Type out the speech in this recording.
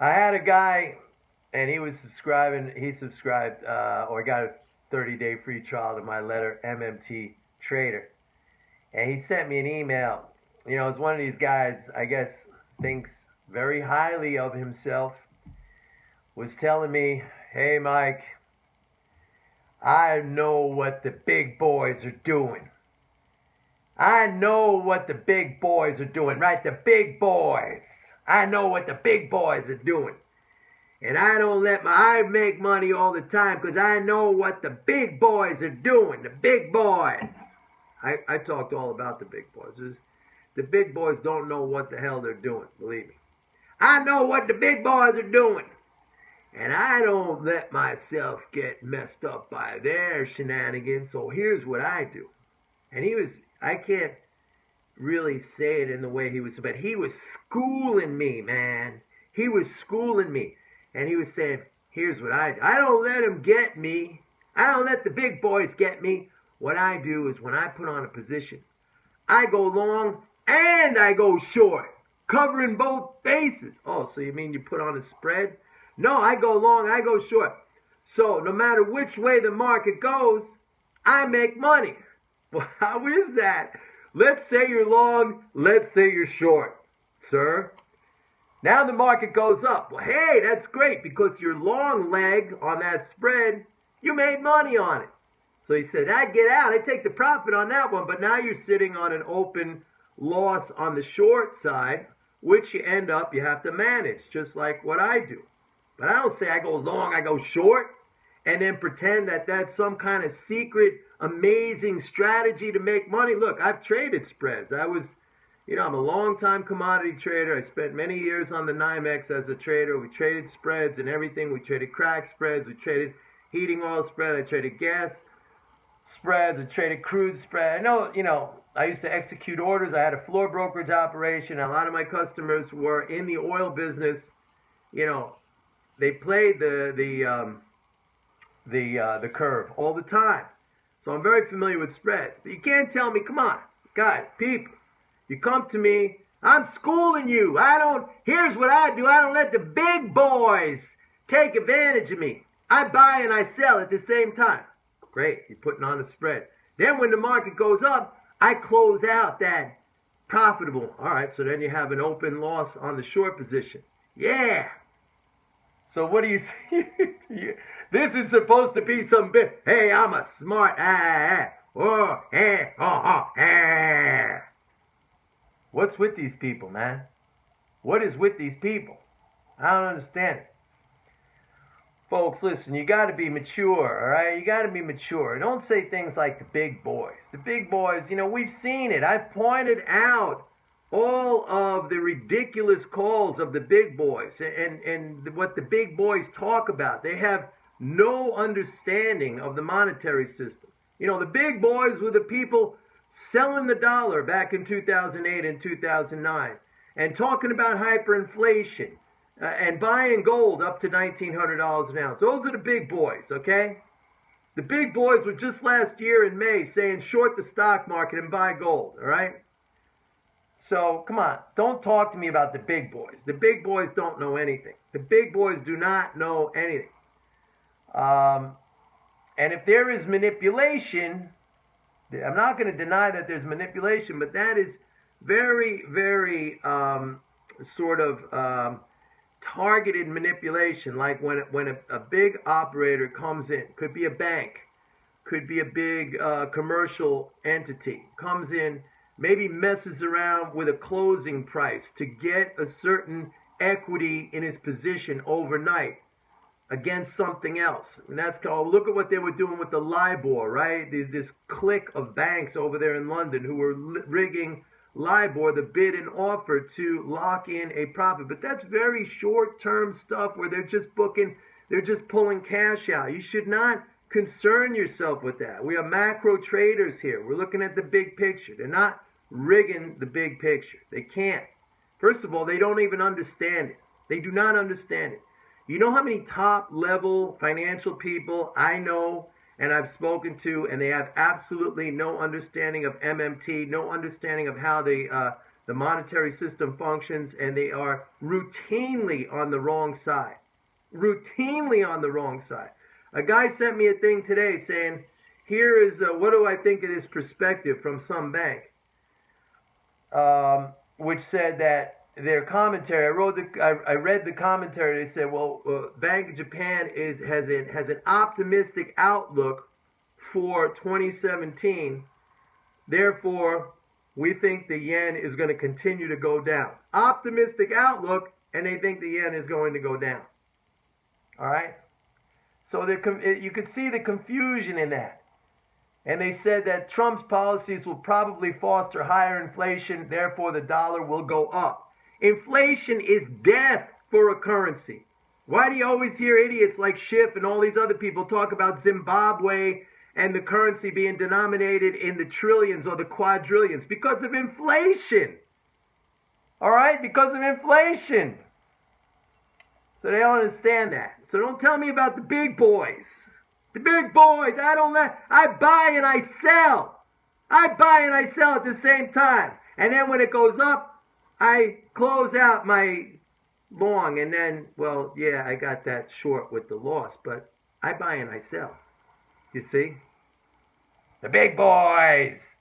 I had a guy, and he was subscribing. He subscribed, or got a 30-day free trial to my letter MMT Trader, and he sent me an email. It's one of these guys. I guess thinks very highly of himself. Was telling me, "Hey, Mike, I know what the big boys are doing. I know what the big boys are doing, right? The big boys. I know what the big boys are doing. And I make money all the time because I know what the big boys are doing. The big boys." I talked all about the big boys. The big boys don't know what the hell they're doing, believe me. I know what the big boys are doing. And I don't let myself get messed up by their shenanigans. So here's what I do. And I can't really say it in the way he was, but he was schooling me, man. He was schooling me. And he was saying, here's what I do. I don't let them get me. I don't let the big boys get me. What I do is when I put on a position, I go long and I go short, covering both bases. Oh, so you mean you put on a spread? No, I go long, I go short. So no matter which way the market goes, I make money. Well, how is that? Let's say you're long, let's say you're short, sir. Now the market goes up. Well, hey, that's great because your long leg on that spread, you made money on it. So he said, I get out, I take the profit on that one, but now you're sitting on an open loss on the short side, which you have to manage, just like what I do. But I don't say I go long, I go short, and then pretend that that's some kind of secret, amazing strategy to make money. Look, I've traded spreads. I'm a long-time commodity trader. I spent many years on the NYMEX as a trader. We traded spreads and everything. We traded crack spreads. We traded heating oil spread. I traded gas spreads. I traded crude spread. I know, I used to execute orders. I had a floor brokerage operation. A lot of my customers were in the oil business. They played the curve all the time. So I'm very familiar with spreads. But you can't tell me, come on, guys, people. You come to me, I'm schooling you. Here's what I do. I don't let the big boys take advantage of me. I buy and I sell at the same time. Great, you're putting on a spread. Then when the market goes up, I close out that profitable. All right, so then you have an open loss on the short position. Yeah. So what do you say? This is supposed to be some big, hey, I'm a smart, What's with these people, man? What is with these people? I don't understand it. Folks, listen, you got to be mature, all right? You got to be mature. Don't say things like the big boys. The big boys, we've seen it. I've pointed out all of the ridiculous calls of the big boys and what the big boys talk about. They have no understanding of the monetary system. The big boys were the people selling the dollar back in 2008 and 2009 and talking about hyperinflation and buying gold up to $1,900 an ounce. Those are the big boys, okay? The big boys were just last year in May saying short the stock market and buy gold, all right? So, come on, don't talk to me about the big boys. The big boys don't know anything. The big boys do not know anything. And if there is manipulation, I'm not going to deny that there's manipulation, but that is very, very targeted manipulation. Like when a big operator comes in, could be a bank, could be a big commercial entity, comes in, maybe messes around with a closing price to get a certain equity in his position overnight against something else. And that's called, look at what they were doing with the LIBOR, right? This clique of banks over there in London who were rigging LIBOR, the bid and offer, to lock in a profit. But that's very short-term stuff where they're just pulling cash out. You should not concern yourself with that. We are macro traders here. We're looking at the big picture. They're not rigging the big picture. They can't. First of all, they don't even understand it. They do not understand it. You know how many top-level financial people I know and I've spoken to, and they have absolutely no understanding of MMT, no understanding of how the the monetary system functions, and they are routinely on the wrong side. Routinely on the wrong side. A guy sent me a thing today saying, here is, what do I think of this perspective from some bank? Which said that their commentary, I read the commentary, they said, well, Bank of Japan has an optimistic outlook for 2017. Therefore, we think the yen is going to continue to go down. Optimistic outlook, and they think the yen is going to go down. All right? So you could see the confusion in that. And they said that Trump's policies will probably foster higher inflation, therefore the dollar will go up. Inflation is death for a currency. Why do you always hear idiots like Schiff and all these other people talk about Zimbabwe and the currency being denominated in the trillions or the quadrillions? Because of inflation. All right? Because of inflation. So they don't understand that. So don't tell me about the big boys. The big boys, I buy and I sell. I buy and I sell at the same time. And then when it goes up, I close out my long. And then, well, yeah, I got that short with the loss. But I buy and I sell. You see? The big boys.